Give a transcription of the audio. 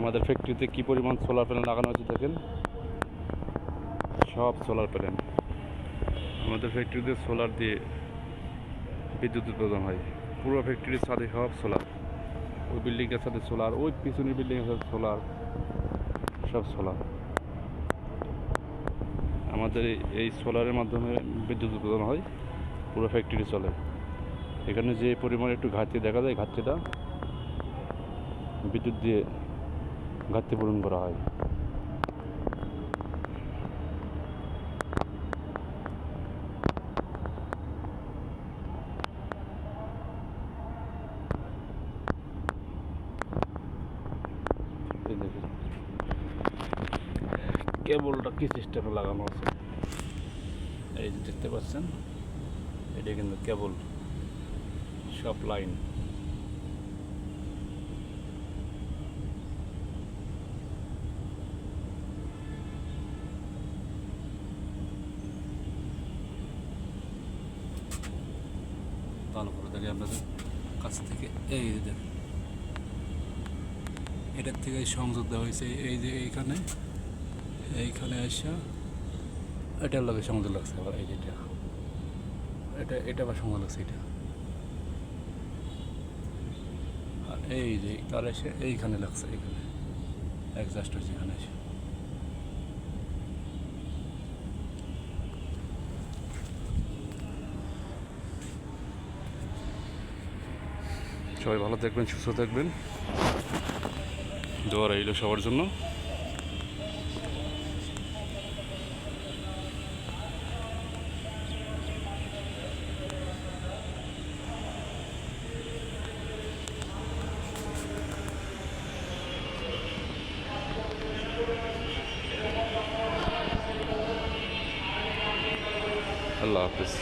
আমাদের ফ্যাক্টরিতে কী পরিমাণ সোলার প্যানেল লাগানো আছে দেখেন, সব সোলার প্যানেল। আমাদের ফ্যাক্টরিতে সোলার দিয়ে বিদ্যুৎ উৎপাদন হয়। পুরো ফ্যাক্টরির ছাদে সব সোলার, ওই বিল্ডিংয়ের সাথে সোলার, ওই পিছনের বিল্ডিংয়ের সাথে সোলার, সব সোলার। আমাদের এই সোলারের মাধ্যমে বিদ্যুৎ উৎপাদন হয়, পুরো ফ্যাক্টরি চলে। এখানে যে পরিমাণে একটু ঘাটতি দেখা যায়, ঘাটতিটা বিদ্যুৎ দিয়ে ঘাটতি পূরণ করা হয়। এই দেখুন কেবলটা কি সিস্টেমে লাগানো আছে, এই যে দেখতে পাচ্ছেন, এটা কিন্তু কেবল, সব লাইন। ভালো করে দেখি আপনাদের কাছ থেকে, এই যে দেখুন, এটার থেকে সংযোগ দেওয়া হয়েছে, এই যে এইখানে আসা এটার লগে সংযোগ লাগছে। আবার এই যেটা এটা আবার সংযোগ লাগছে এটা, আর এই যে তার এসে এইখানে লাগছে, এইখানে অ্যাডজাস্ট হয়েছে এখানে এসে। সবাই ভালো থাকবেন, সুস্থ থাকবেন, দোয়া রইল সবার জন্য। আল্লাহ হাফিজ।